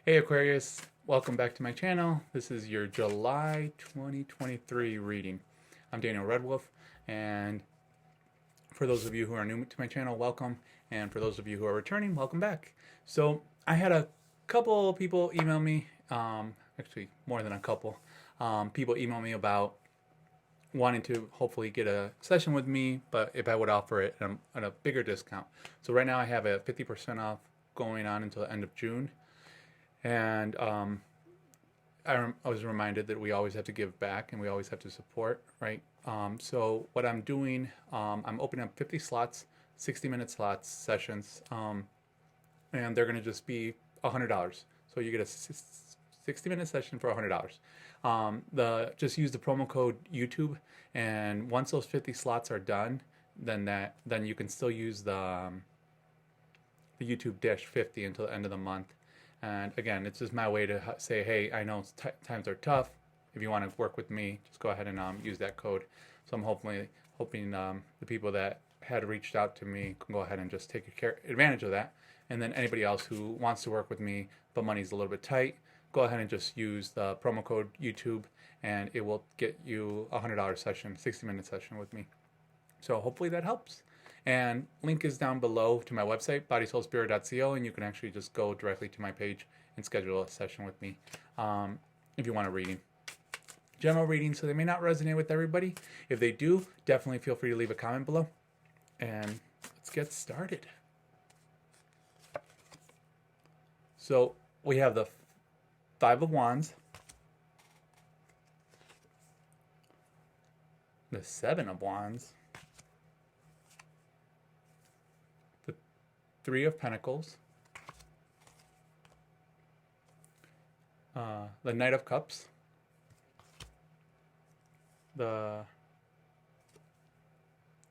Hey Aquarius, welcome back to my channel. This is your July 2023 reading. I'm Daniel Redwolf, and for those of you who are new to my channel, welcome, and for those of you who are returning, welcome back. So I had a couple people email me, actually more than a couple, people email me about wanting to hopefully get a session with me, but if I would offer it at a bigger discount. So right now I have a 50% off going on until the end of June. And I was reminded that we always have to give back and we always have to support, right? So what I'm doing, I'm opening up 50 slots, 60-minute slots, sessions, and they're going to just be $100. So you get a 60-minute session for $100. Just use the promo code YouTube, and once those 50 slots are done, then you can still use the YouTube Dash 50 until the end of the month. And again, it's just my way to say, hey, I know times are tough. If you want to work with me, just go ahead and use that code. So I'm hoping the people that had reached out to me can go ahead and just take advantage of that. And then anybody else who wants to work with me, but money's a little bit tight, go ahead and just use the promo code YouTube, and it will get you a $100 session, 60-minute session with me. So hopefully that helps. And link is down below to my website, bodysoulspirit.co, and you can actually just go directly to my page and schedule a session with me if you want a reading. General reading, so they may not resonate with everybody. If they do, definitely feel free to leave a comment below. And let's get started. So we have the Five of Wands, the Seven of Wands, the Three of Pentacles, the Knight of Cups, the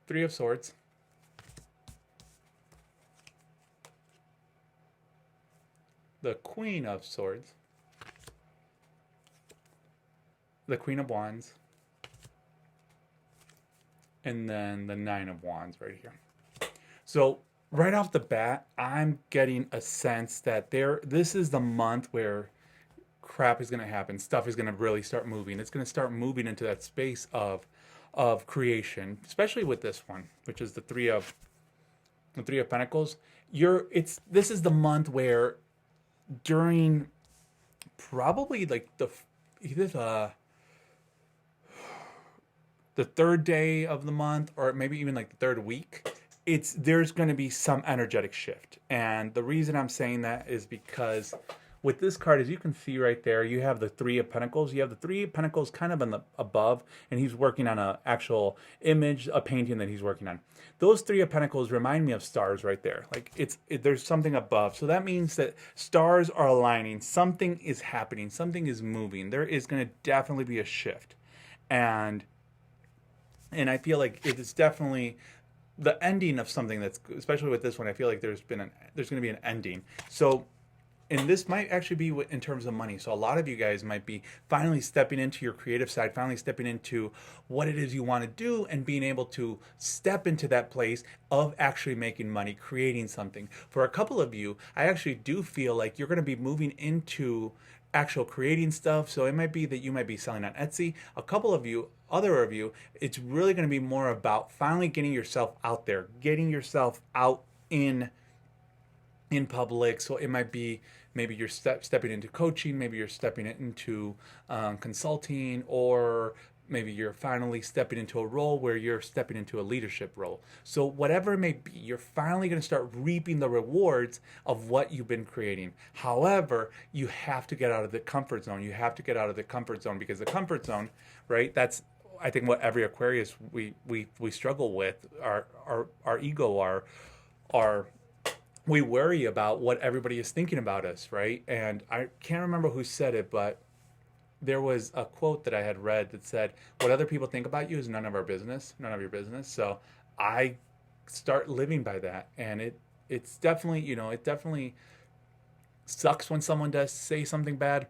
Three of Swords, the Queen of Swords, the Queen of Wands, and then the Nine of Wands right here. So right off the bat, I'm getting a sense that this is the month where crap is going to happen. Stuff is going to really start moving. It's going to start moving into that space of creation, especially with this one, which is the Three of Pentacles. This is the month where during probably like either the third day of the month, or maybe even like the third week, there's going to be some energetic shift. And the reason I'm saying that is because with this card, as you can see right there, you have the Three of Pentacles. You have the Three of Pentacles kind of above, and he's working on an actual image, a painting that he's working on. Those Three of Pentacles remind me of stars right there. Like there's something above. So that means that stars are aligning. Something is happening. Something is moving. There is going to definitely be a shift. And I feel like it is definitely the ending of something that's, especially with this one, I feel like there's going to be an ending. So, and this might actually be in terms of money. So a lot of you guys might be finally stepping into your creative side, finally stepping into what it is you want to do, and being able to step into that place of actually making money, creating something. For a couple of you, I actually do feel like you're going to be moving into actual creating stuff. So it might be that you might be selling on Etsy. A couple of you, other of you, it's really going to be more about finally getting yourself out there, getting yourself out in public. So it might be maybe you're stepping into coaching, maybe you're stepping into consulting, or maybe you're finally stepping into a role where you're stepping into a leadership role. So whatever it may be, you're finally going to start reaping the rewards of what you've been creating. However, you have to get out of the comfort zone. You have to get out of the comfort zone, because the comfort zone, right, that's I think what every Aquarius we struggle with. Our ego, our we worry about what everybody is thinking about us, right? And I can't remember who said it, but there was a quote that I had read that said, what other people think about you is none of our business, none of your business. So I start living by that. And it's definitely, it definitely sucks when someone does say something bad.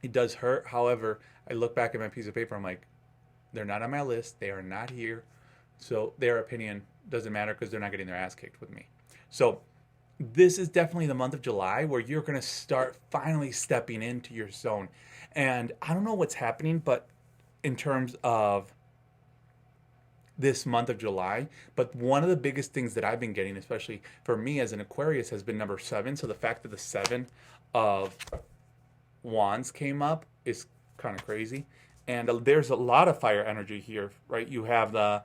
It does hurt. However, I look back at my piece of paper, I'm like, they're not on my list. They are not here. So their opinion doesn't matter, because they're not getting their ass kicked with me. So this is definitely the month of July where you're going to start finally stepping into your zone. And I don't know what's happening, but in terms of this month of July, but one of the biggest things that I've been getting, especially for me as an Aquarius, has been number seven. So the fact that the seven of wands came up is kind of crazy. And there's a lot of fire energy here, right? You have the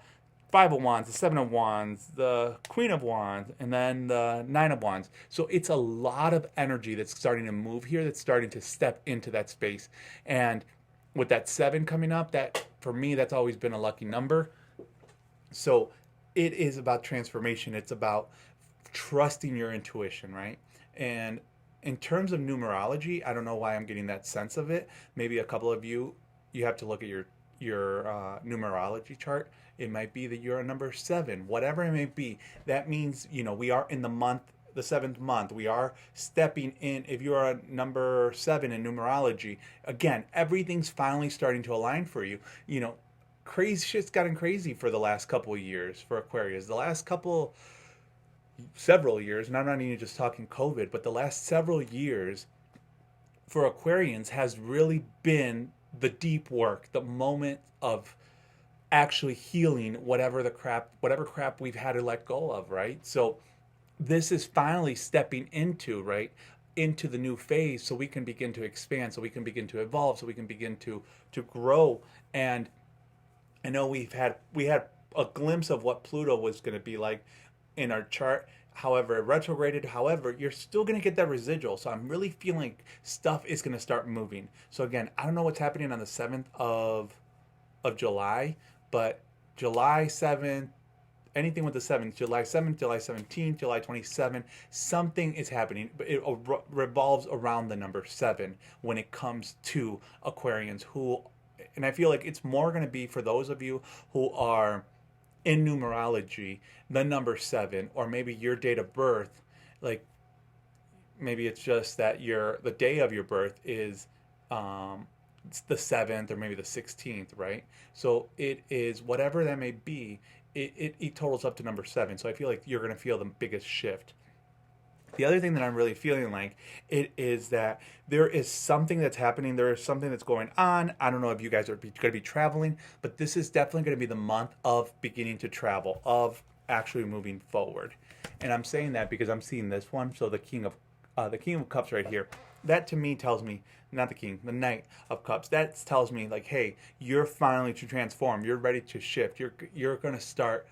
five of wands, the seven of wands, the queen of wands, and then the nine of wands. So it's a lot of energy that's starting to move here, that's starting to step into that space. And with that seven coming up, that for me, that's always been a lucky number. So it is about transformation. It's about trusting your intuition, right? And in terms of numerology, I don't know why I'm getting that sense of it. Maybe a couple of you, you have to look at your numerology chart. It might be that you're a number seven, whatever it may be. That means, we are in the month, the seventh month. We are stepping in. If you are a number seven in numerology, again, everything's finally starting to align for you. Crazy shit's gotten crazy for the last couple of years for Aquarius. The last several years, and I'm not even just talking COVID, but the last several years for Aquarians has really been the deep work, the moment of actually healing whatever crap we've had to let go of, right? So this is finally stepping into, right, into the new phase, so we can begin to expand, so we can begin to evolve, so we can begin to grow. And I know we had a glimpse of what Pluto was going to be like in our chart. However, retrograded. However, you're still going to get that residual. So I'm really feeling stuff is going to start moving. So again, I don't know what's happening on the 7th of July, but July 7th, anything with the 7th, July 7th, July 17th, July 27th, something is happening. But it revolves around the number 7 when it comes to Aquarians who, and I feel like it's more going to be for those of you who are in numerology, the number 7, or maybe your date of birth, like maybe it's just that the day of your birth is it's the 7th or maybe the 16th, right? So it is whatever that may be, it totals up to number 7. So I feel like you're going to feel the biggest shift. The other thing that I'm really feeling like it is that there is something that's happening. There is something that's going on. I don't know if you guys are going to be traveling, but this is definitely going to be the month of beginning to travel, of actually moving forward. And I'm saying that because I'm seeing this one. So the King of Cups right here. That to me tells me, not the King, the Knight of Cups. That tells me like, hey, you're finally to transform. You're ready to shift. You're going to start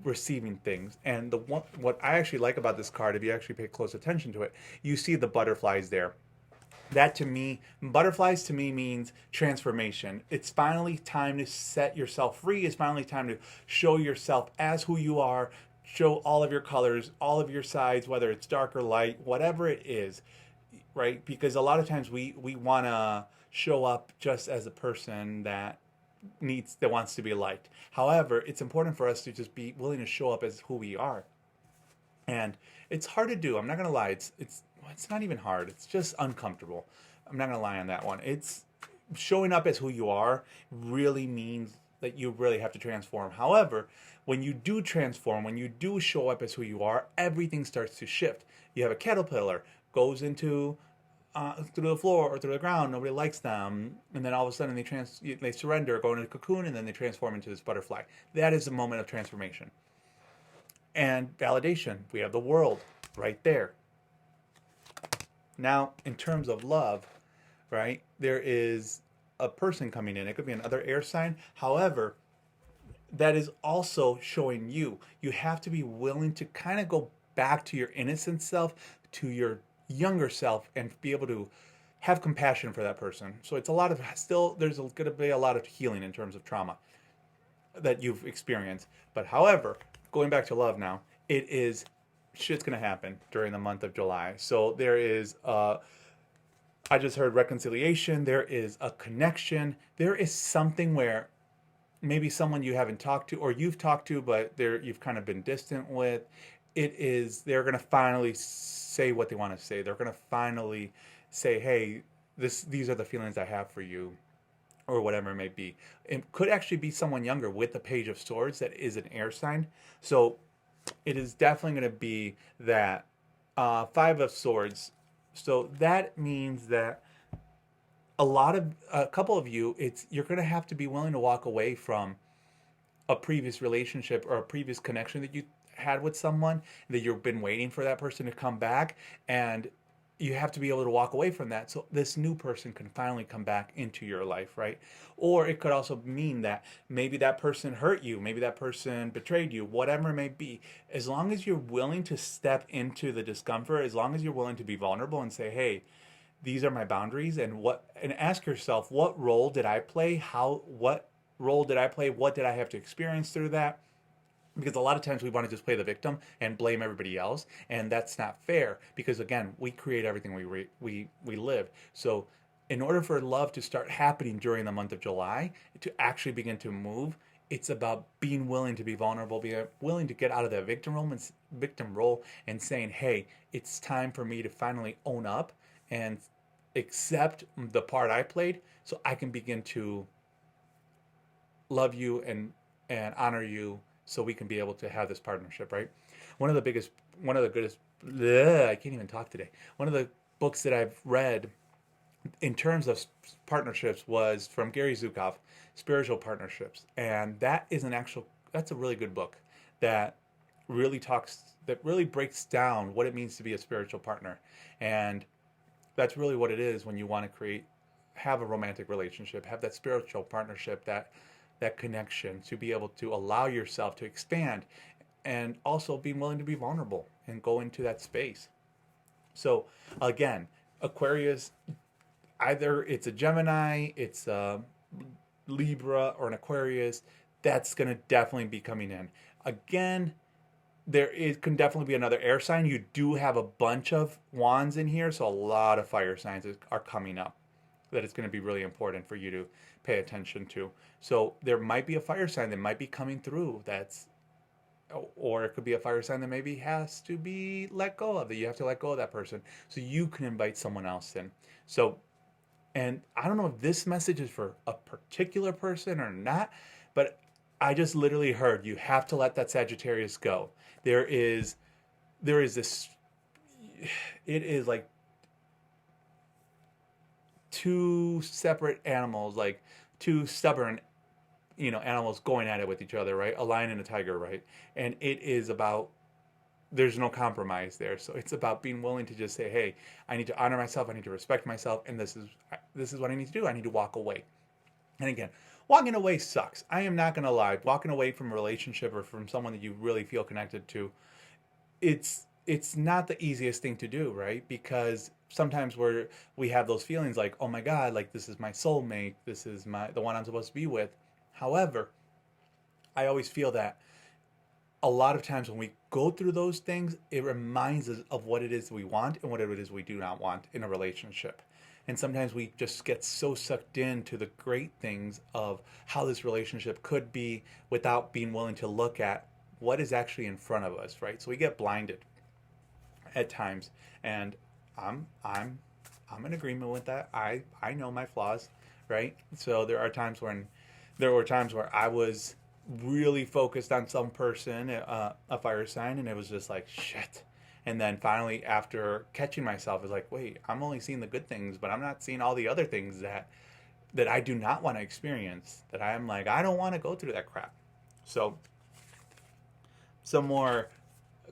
receiving things. And what I actually like about this card, if you actually pay close attention to it, you see the butterflies there. That to me, butterflies to me means transformation. It's finally time to set yourself free. It's finally time to show yourself as who you are, show all of your colors, all of your sides, whether it's dark or light, whatever it is, right? Because a lot of times we want to show up just as a person that wants to be liked. However, it's important for us to just be willing to show up as who we are. And it's hard to do. I'm not gonna lie. It's not even hard. It's just uncomfortable. I'm not gonna lie on that one. It's showing up as who you are really means that you really have to transform. However, when you do transform, when you do show up as who you are, everything starts to shift. You have a caterpillar, goes into through the floor or through the ground, nobody likes them, and then all of a sudden they surrender, go into a cocoon, and then they transform into this butterfly. That is a moment of transformation. And validation, we have the world right there. Now, in terms of love, right, there is a person coming in. It could be another air sign. However, that is also showing you have to be willing to kind of go back to your innocent self, to your younger self, and be able to have compassion for that person. So it's there's going to be a lot of healing in terms of trauma that you've experienced. But however, going back to love now, shit's going to happen during the month of July. So there is I just heard reconciliation. There is a connection. There is something where maybe someone you haven't talked to, or you've talked to, but you've kind of been distant with. They're going to finally say what they want to say. They're going to finally say, hey, these are the feelings I have for you, or whatever it may be. It could actually be someone younger with the Page of Swords that is an air sign. So it is definitely going to be that Five of Swords. So that means that a couple of you, you're going to have to be willing to walk away from a previous relationship or a previous connection that you had with someone, that you've been waiting for that person to come back, and you have to be able to walk away from that so this new person can finally come back into your life, right? Or it could also mean that maybe that person hurt you, maybe that person betrayed you, whatever it may be. As long as you're willing to step into the discomfort, as long as you're willing to be vulnerable and say, hey, these are my boundaries, and ask yourself, what role did I play? What role did I play? What did I have to experience through that? Because a lot of times we want to just play the victim and blame everybody else, and that's not fair, because again, we create everything we live. So in order for love to start happening during the month of July, to actually begin to move, it's about being willing to be vulnerable, being willing to get out of that victim role and saying, hey, it's time for me to finally own up and accept the part I played, so I can begin to love you and honor you, so we can be able to have this partnership, right? One of the biggest, one of the goodest, I can't even talk today. One of the books that I've read in terms of partnerships was from Gary Zukov, Spiritual Partnerships. And that's a really good book that that really breaks down what it means to be a spiritual partner. And that's really what it is when you want to have a romantic relationship, have that spiritual partnership, that connection, to be able to allow yourself to expand, and also being willing to be vulnerable and go into that space. So again, Aquarius, either it's a Gemini, it's a Libra, or an Aquarius, that's going to definitely be coming in. Again, can definitely be another air sign. You do have a bunch of wands in here, so a lot of fire signs are coming up that it's going to be really important for you to pay attention to. So there might be a fire sign that might be coming through or it could be a fire sign that maybe has to be let go of, that you have to let go of that person so you can invite someone else in. So, and I don't know if this message is for a particular person or not, but I just literally heard you have to let that Sagittarius go. There is this, it is like two separate animals, like two stubborn, animals going at it with each other, right? A lion and a tiger, right? And it is about, there's no compromise there. So it's about being willing to just say, hey, I need to honor myself, I need to respect myself, and this is what I need to do. I need to walk away. And again, walking away sucks. I am not going to lie. Walking away from a relationship or from someone that you really feel connected to, it's not the easiest thing to do, right? Because sometimes we have those feelings like, oh my God, like this is my soulmate, this is the one I'm supposed to be with. However, I always feel that a lot of times when we go through those things, it reminds us of what it is we want and what it is we do not want in a relationship. And sometimes we just get so sucked into the great things of how this relationship could be without being willing to look at what is actually in front of us, right? So we get blinded at times, and I'm in agreement with that. I know my flaws, right? So there were times where I was really focused on some person, a fire sign, and it was just like shit. And then finally, after catching myself, it's like, wait, I'm only seeing the good things, but I'm not seeing all the other things that I do not want to experience. That I'm like, I don't want to go through that crap. So, some more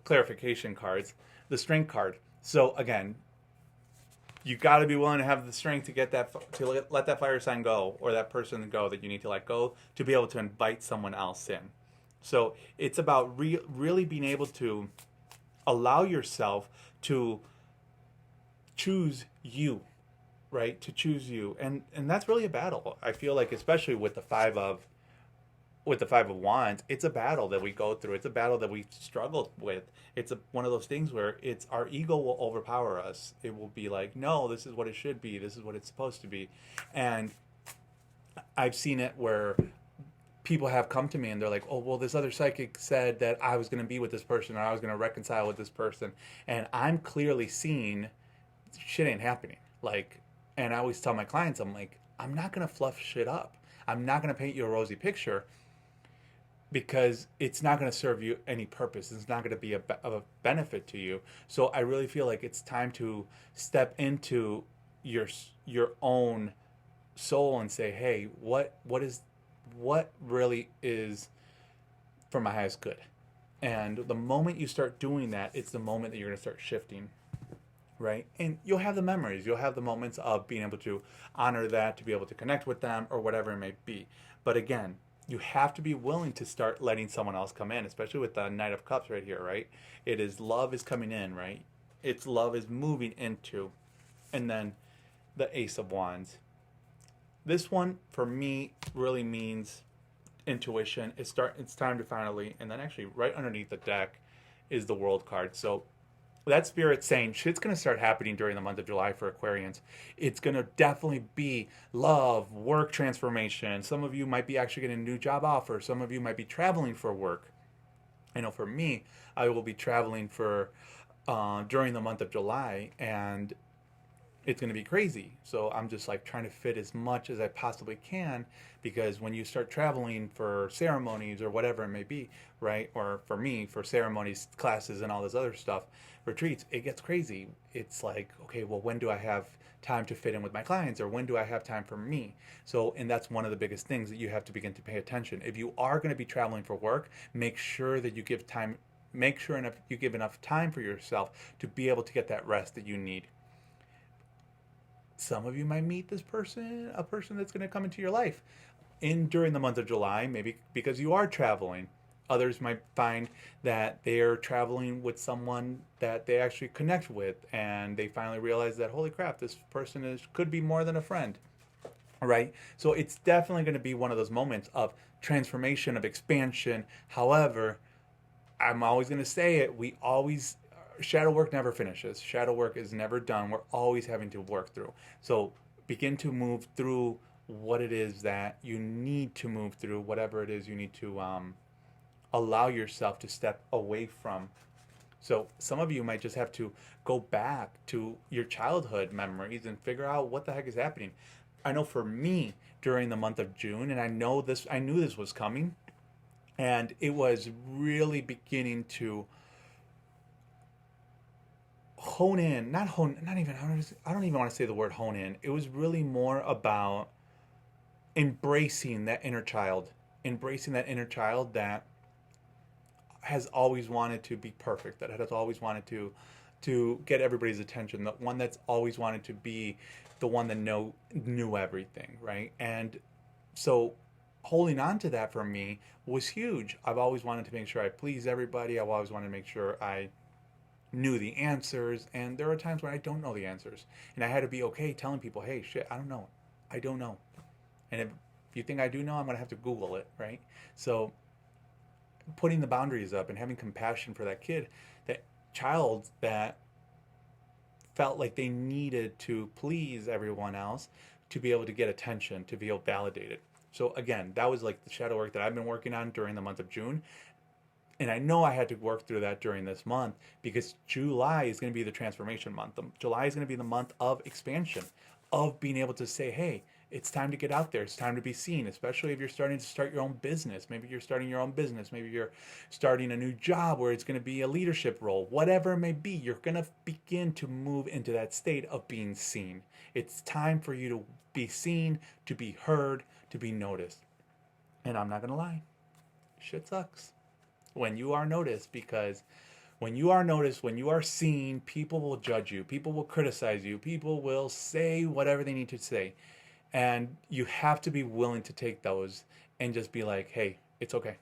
clarification cards. The strength card. So again, you got to be willing to have the strength to let that fire sign go, or that person go that you need to let go, to be able to invite someone else in. So it's about really being able to allow yourself to choose you, right? To choose you, and that's really a battle. I feel like, especially with the Five of Wands, it's a battle that we go through. It's a battle that we struggle with. It's one of those things where our ego will overpower us. It will be like, no, this is what it should be. This is what it's supposed to be. And I've seen it where people have come to me and they're like, oh, well, this other psychic said that I was going to be with this person, or I was going to reconcile with this person. And I'm clearly seeing shit ain't happening. Like, and I always tell my clients, I'm like, I'm not going to fluff shit up. I'm not going to paint you a rosy picture. because it's not going to serve you any purpose. It's not going to be of a benefit to you. So I really feel like it's time to step into your your own soul and say, hey, what really is for my highest good? And the moment you start doing that, it's the moment that you're going to start shifting, right? And you'll have the memories, you'll have the moments of being able to honor that, to be able to connect with them or whatever it may be. But again, you have to be willing to start letting someone else come in, especially with the Knight of Cups right here, right? It is love is coming in, right? It's love is moving into, and then the Ace of Wands. This one for me really means intuition. It's time to finally, and then actually right underneath the deck is the World card. So that spirit saying shit's going to start happening during the month of July for Aquarians. It's going to definitely be love, work transformation. Some of you might be actually getting a new job offer. Some of you might be traveling for work. I know for me, I will be traveling for during the month of July, and it's going to be crazy. So I'm just like trying to fit as much as I possibly can, because when you start traveling for ceremonies or whatever it may be, right? Or for me, for ceremonies, classes, and all this other stuff, retreats, it gets crazy. It's like, okay, well, when do I have time to fit in with my clients, or when do I have time for me? So, and that's one of the biggest things that you have to begin to pay attention. If you are going to be traveling for work, make sure that you give time, make sure enough, you give enough time for yourself to be able to get that rest that you need. Some of you might meet this person, a person that's going to come into your life in during the month of July, maybe because you are traveling. Others might find that they're traveling with someone that they actually connect with, and they finally realize that, holy crap, this person could be more than a friend, right? So it's definitely going to be one of those moments of transformation, of expansion. However, I'm always going to say it. We always, shadow work never finishes. Shadow work is never done. We're always having to work through. So begin to move through what it is that you need to move through, whatever it is you need to allow yourself to step away from. So some of you might just have to go back to your childhood memories and figure out what the heck is happening. I know for me during the month of June, and I knew this was coming, and it was really beginning to hone in, not even, I don't even want to say the word hone in. It was really more about embracing that inner child that has always wanted to be perfect, that has always wanted to get everybody's attention, the one that's always wanted to be the one that knew everything, right? And so holding on to that for me was huge. I've always wanted to make sure I please everybody. I've always wanted to make sure I knew the answers, and there are times when I don't know the answers, and I had to be okay telling people, hey, shit, I don't know, and if you think I do know, I'm gonna have to Google it, right? So putting the boundaries up and having compassion for that kid, that child that felt like they needed to please everyone else to be able to get attention, to feel validated. So again, that was like the shadow work that I've been working on during the month of June. And I know I had to work through that during this month, because July is going to be the transformation month. July is going to be the month of expansion, of being able to say, hey, it's time to get out there. It's time to be seen, especially if you're starting to start your own business. Maybe you're starting your own business. Maybe you're starting a new job where it's going to be a leadership role. Whatever it may be, you're going to begin to move into that state of being seen. It's time for you to be seen, to be heard, to be noticed. And I'm not going to lie, shit sucks when you are noticed, because when you are noticed, when you are seen, people will judge you, people will criticize you, people will say whatever they need to say, and you have to be willing to take those and just be like, hey, it's okay.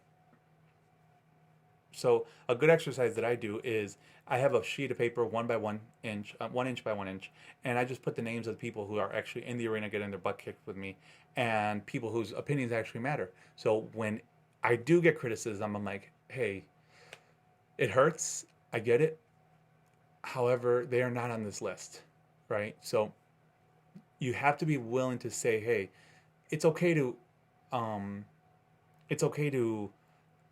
So a good exercise that I do is I have a sheet of paper 1 by 1 inch, 1 inch by 1 inch, and I just put the names of the people who are actually in the arena getting their butt kicked with me, and people whose opinions actually matter. So when I do get criticism, I'm like, hey, it hurts. I get it. However, they are not on this list, right? So you have to be willing to say, hey, it's okay to, um, it's okay to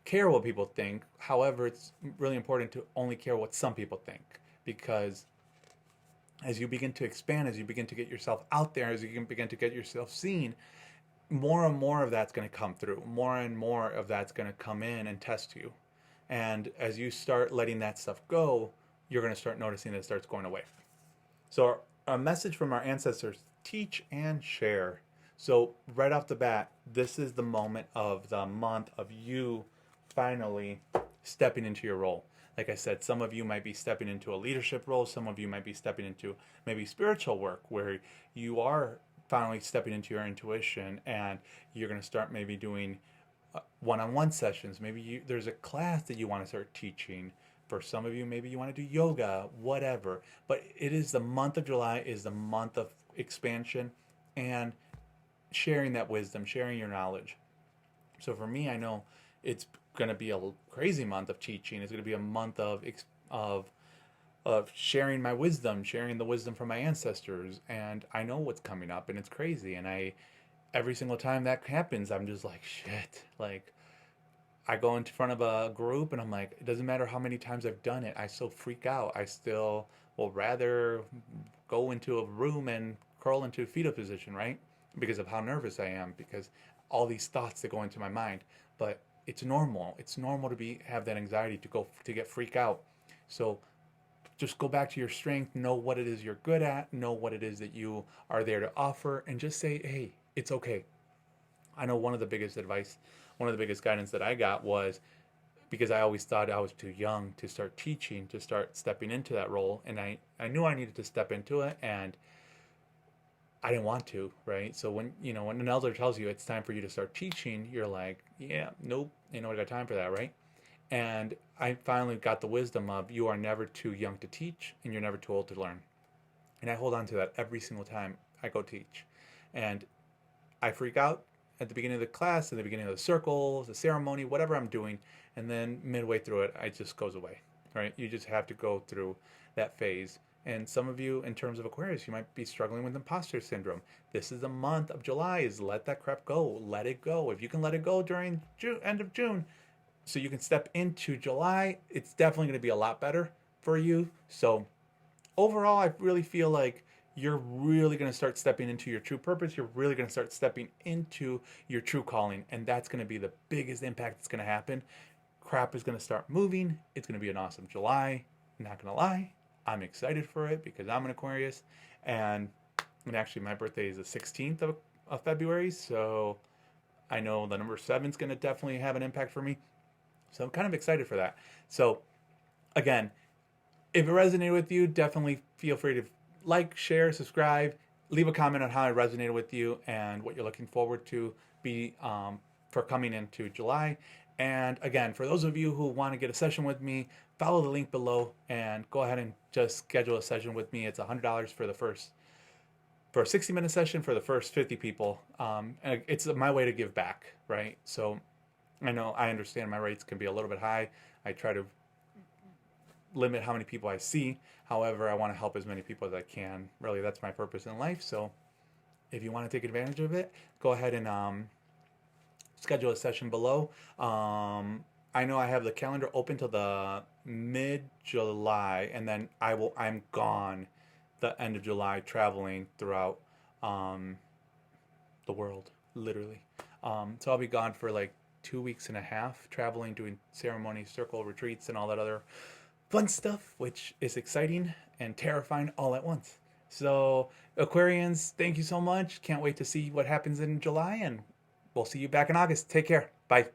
care what people think. However, it's really important to only care what some people think, because as you begin to expand, as you begin to get yourself out there, as you begin to get yourself seen, more and more of that's going to come through. More and more of that's going to come in and test you. And as you start letting that stuff go, you're going to start noticing that it starts going away. So a message from our ancestors: teach and share. So right off the bat, this is the moment of the month of you finally stepping into your role. Like I said, some of you might be stepping into a leadership role. Some of you might be stepping into maybe spiritual work where you are finally stepping into your intuition, and you're going to start maybe doing one-on-one sessions. Maybe there's a class that you want to start teaching. For some of you, maybe you want to do yoga, whatever. But it is the month of July is the month of expansion and sharing that wisdom, sharing your knowledge. So for me, I know it's going to be a crazy month of teaching. It's going to be a month of sharing my wisdom, sharing the wisdom from my ancestors, and I know what's coming up, and it's crazy. And every single time that happens, I'm just like, shit. Like, I go in front of a group, and I'm like, it doesn't matter how many times I've done it, I still freak out. I still will rather go into a room and curl into a fetal position, right? Because of how nervous I am, because all these thoughts that go into my mind. But it's normal. It's normal to have that anxiety to get freak out. So just go back to your strength, know what it is you're good at, know what it is that you are there to offer, and just say, hey, it's okay. I know one of the biggest guidance that I got was because I always thought I was too young to start teaching, to start stepping into that role. And I knew I needed to step into it, and I didn't want to, right? So when an elder tells you it's time for you to start teaching, you're like, yeah, nope, I got time for that, right? And I finally got the wisdom of you are never too young to teach, and you're never too old to learn. And I hold on to that every single time I go teach. And I freak out at the beginning of the class, at the beginning of the circle, the ceremony, whatever I'm doing, and then midway through it, it just goes away, right? You just have to go through that phase. And some of you, in terms of Aquarius, you might be struggling with imposter syndrome. This is the month of July, is let that crap go. Let it go. If you can let it go during end of June, so you can step into July, it's definitely going to be a lot better for you. So overall, I really feel like you're really going to start stepping into your true purpose. You're really going to start stepping into your true calling. And that's going to be the biggest impact that's going to happen. Crap is going to start moving. It's going to be an awesome July. Not going to lie, I'm excited for it because I'm an Aquarius. And actually, my birthday is the 16th of February. So I know the number 7 is going to definitely have an impact for me. So I'm kind of excited for that. So again, if it resonated with you, definitely feel free to like, share, subscribe, leave a comment on how it resonated with you and what you're looking forward to for coming into July. And again, for those of you who want to get a session with me, follow the link below and go ahead and just schedule a session with me. It's $100 for a 60-minute session for the first 50 people. And it's my way to give back, right? So I understand my rates can be a little bit high. I try to limit how many people I see. However, I want to help as many people as I can. Really, that's my purpose in life. So if you want to take advantage of it, go ahead and schedule a session below. I know I have the calendar open till the mid-July, and then I'm gone the end of July, traveling throughout the world, literally. So I'll be gone for like 2 weeks and a half, traveling, doing ceremonies, circle retreats, and all that other fun stuff, which is exciting and terrifying all at once. So Aquarians, thank you so much. Can't wait to see what happens in July, and we'll see you back in August. Take care. Bye.